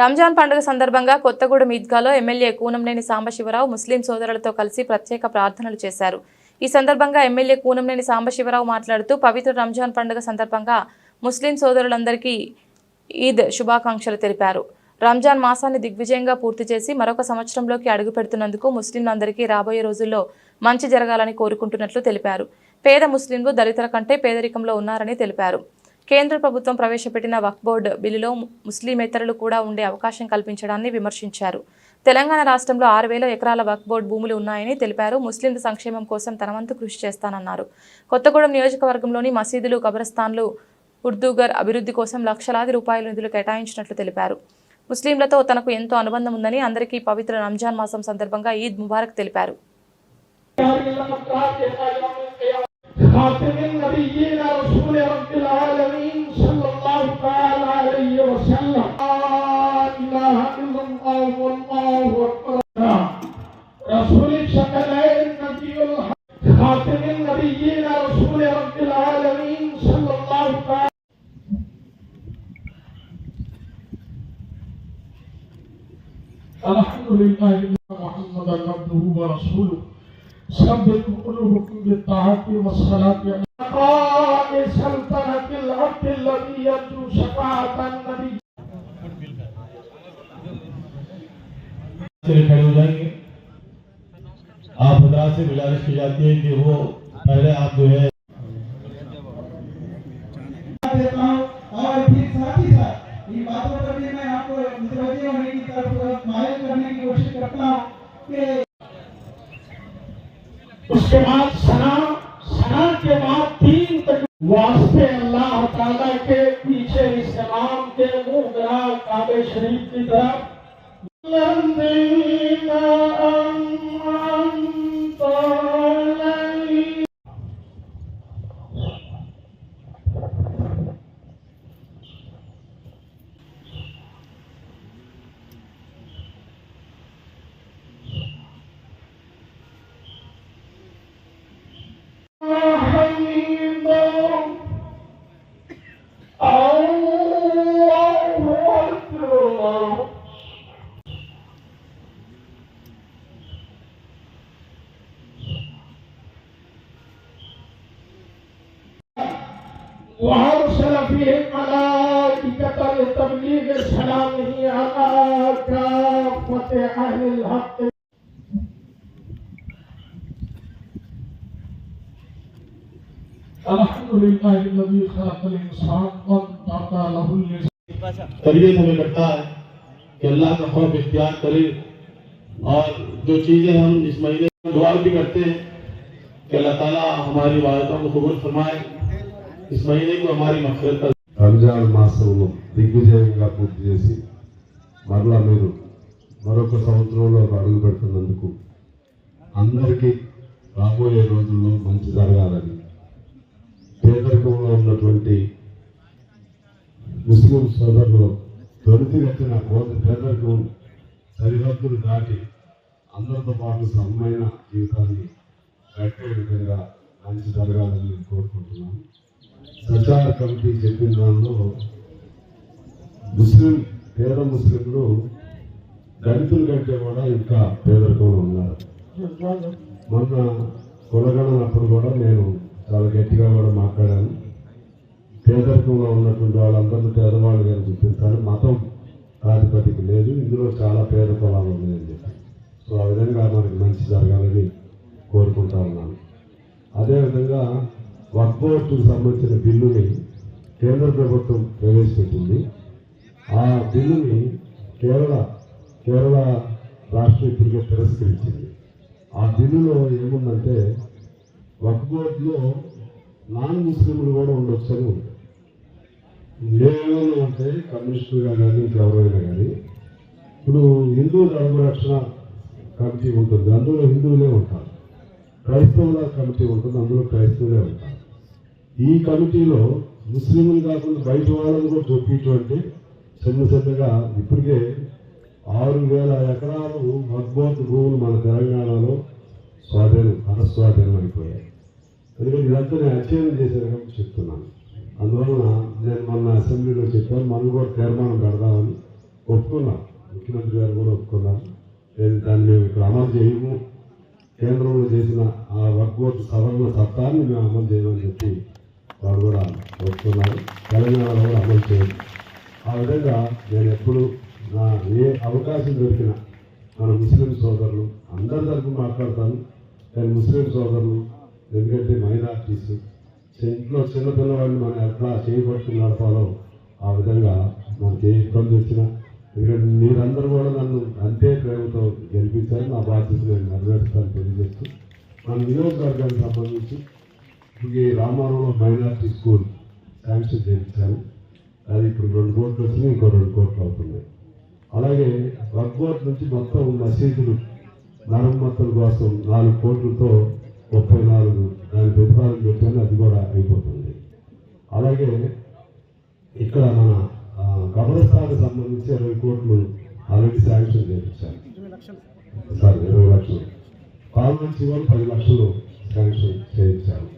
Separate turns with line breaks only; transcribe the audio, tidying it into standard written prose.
రంజాన్ పండుగ సందర్భంగా కొత్తగూడెం ఈద్గాలో ఎమ్మెల్యే కూనంనేని సాంబశివరావు ముస్లిం సోదరులతో కలిసి ప్రత్యేక ప్రార్థనలు చేశారు. ఈ సందర్భంగా ఎమ్మెల్యే కూనంనేని సాంబశివరావు మాట్లాడుతూ పవిత్ర రంజాన్ పండుగ సందర్భంగా ముస్లిం సోదరులందరికీ ఈద్ శుభాకాంక్షలు తెలిపారు. రంజాన్ మాసాన్ని దిగ్విజయంగా పూర్తి చేసి మరొక సంవత్సరంలోకి అడుగు పెడుతున్నందుకు ముస్లింలందరికీ రాబోయే రోజుల్లో మంచి జరగాలని కోరుకుంటున్నట్లు తెలిపారు. పేద ముస్లింలు దళితుల కంటే పేదరికంలో ఉన్నారని తెలిపారు. కేంద్ర ప్రభుత్వం ప్రవేశపెట్టిన వక్ఫ్ బోర్డు బిల్లులో ముస్లిమేతరులు కూడా ఉండే అవకాశం కల్పించడాన్ని విమర్శించారు. తెలంగాణ రాష్ట్రంలో 6,000 ఎకరాల వక్ఫ్ బోర్డు భూములు ఉన్నాయని తెలిపారు. ముస్లింల సంక్షేమం కోసం తన వంతు కృషి చేస్తానన్నారు. కొత్తగూడెం నియోజకవర్గంలోని మసీదులు, కబరస్థాన్లు, ఉర్దూగర్ అభివృద్ధి కోసం లక్షలాది రూపాయల నిధులు కేటాయించినట్లు తెలిపారు. ముస్లింలతో తనకు ఎంతో అనుబంధం ఉందని, అందరికీ పవిత్ర రంజాన్ మాసం సందర్భంగా ఈద్ ముబారక్ తెలిపారు.
अल्हम्दुलिल्लाह मुहम्मदन अब्दुहु व रसूलुहु सब्बितु क़ुलूबकुम बित्ताअति वस्सलाति अला सल्तनतिल अब्दिल लज़ी यरजू शफ़ाअतन नबी।
खड़े हो जाएंगे। आप हज़रात से गुजारिश की जाती है कि वो पहले आप जो है
और फिर साथ ही साथ इन बातों पर भी मैं आपको मुतवज्जे होने की तरफ मायल करने की कोशिश करता हूँ कि
उसके बाद सना के बाद 3 तक वास्ते अल्लाह ताला के पीछे इस्लाम के मुगरा काबे शरीफ की तरफ
तरबियत हमें करता है कि अल्लाह का खौफ इख्तियार करें और जो चीज़ें हम इस महीने में दुआ भी करते हैं कि अल्लाह ताला हमारी इबादतों को कबूल फरमाए, इस महीने को हमारी मग़फ़िरत कर।
రంజాన్ మాసంలో దిగ్విజయంగా పూర్తి చేసి మరలా మీరు మరొక సంవత్సరంలో అడుగు పెడుతున్నందుకు అందరికీ రాబోయే రోజుల్లో మంచి జరగాలని, పేదరికంలో ఉన్నటువంటి ముస్లిం సోదరులు త్వరితగతిన పేదరికం సరిహద్దులు దాటి అందరితో పాటు సమమైన జీవితాన్ని గడిపే విధంగా మంచి జరగాలని కోరుకుంటున్నాను. ప్రచార కమిటీ చెప్పిన దానిలో పేద ముస్లింలు దళితుల కంటే కూడా ఇంకా పేదరికంలో ఉన్నారు. మొన్న కొలగణనప్పుడు కూడా నేను చాలా గట్టిగా కూడా మాట్లాడాను. పేదరికంలో ఉన్నటువంటి వాళ్ళందరినీ పేదవాళ్ళుగా గుర్తించాలి, మతం ప్రాతిపదిక లేదు, ఇందులో చాలా పేద కులాలు ఉన్నాయని చెప్పి. సో ఆ విధంగా మనకి మంచి జరగాలని కోరుకుంటా ఉన్నాను. అదేవిధంగా వక్ఫ్ బోర్డుకు సంబంధించిన బిల్లుని కేంద్ర ప్రభుత్వం ప్రవేశపెట్టింది. ఆ బిల్లుని కేరళ రాష్ట్రం ఇప్పటికే తిరస్కరించింది. ఆ బిల్లులో ఏముందంటే వక్ఫ్ బోర్డులో నాన్ ముస్లింలు కూడా ఉండొచ్చు అని ఉంది. ఏమైనా అంటే కమ్యూనిస్టులుగా కానీ ఇంకెవరైనా కానీ, ఇప్పుడు హిందూ ధర్మరక్షణ కమిటీ ఉంటుంది, అందులో హిందువులే ఉంటారు. క్రైస్తవుల కమిటీ ఉంటుంది, అందులో క్రైస్తవులే ఉంటారు. ఈ కమిటీలో ముస్లింలు కాకుండా బయట వాళ్ళని కూడా చొప్పించుకుంటే చిన్నగా ఇప్పటికే 6,000 ఎకరాలు వక్ఫ్ బోర్డు భూములు మన తెలంగాణలో అరస్వాధీనం అయిపోయాయి. ఎందుకంటే ఇదంతా నేను అధ్యయనం చేశాను కాబట్టి చెప్తున్నాను. అందువలన నేను మొన్న అసెంబ్లీలో చెప్పాను, మనం కూడా తీర్మానం పెడదామని ఒప్పుకున్నాను. ఒప్పుకున్నాం, ముఖ్యమంత్రి గారు కూడా ఒప్పుకున్నారు. దాన్ని మేము ఇక్కడ అమలు చేయము, కేంద్రంలో చేసిన ఆ వక్ఫ్ బోర్డు సవరణ చట్టాన్ని మేము అమలు చేయమని చెప్పి వారు కూడా ఒప్పుకున్నారు. తెలంగాణలో కూడా అమలు చేయాలి. ఆ విధంగా నేను ఎప్పుడు నా ఏ అవకాశం దొరికినా మన ముస్లిం సోదరులు అందరి తరఫున మాట్లాడతాను. కానీ ముస్లిం సోదరులు ఎందుకంటే మైనార్టీస్ ఇంట్లో చిన్నపిల్లవాడిని మనం ఎట్లా చేయబట్టుకుని నడపాలో ఆ విధంగా మనకి ఏ ఇబ్బంది వచ్చినా, ఎందుకంటే మీరందరూ కూడా నన్ను అంతే ప్రేమతో గెలిపించారు. నా బాధ్యత నేను నెరవేర్చుతాను తెలియజేస్తూ మన నియోజకవర్గానికి సంబంధించి ఈ రామారంలో మైనార్టీ స్కూల్ శాంక్షన్ చేయించాను. అది ఇప్పుడు 2 కోట్లు వచ్చినాయి, ఇంకో 2 కోట్లు అవుతున్నాయి. అలాగే వక్ఫ్ బోర్డు నుంచి మొత్తం మసీదులు మరమ్మతుల కోసం 4 కోట్లతో 34 దాని ప్రతిపాదన పెట్టాను, అది కూడా అయిపోతుంది. అలాగే ఇక్కడ మన కబ్రస్థానికి సంబంధించి 20 కోట్లు ఆల్రెడీ శాంక్షన్ చేయించాను. సార్ 20 లక్షలు, పాలన నుంచి కూడా 10 లక్షలు శాంక్షన్ చేయించాను.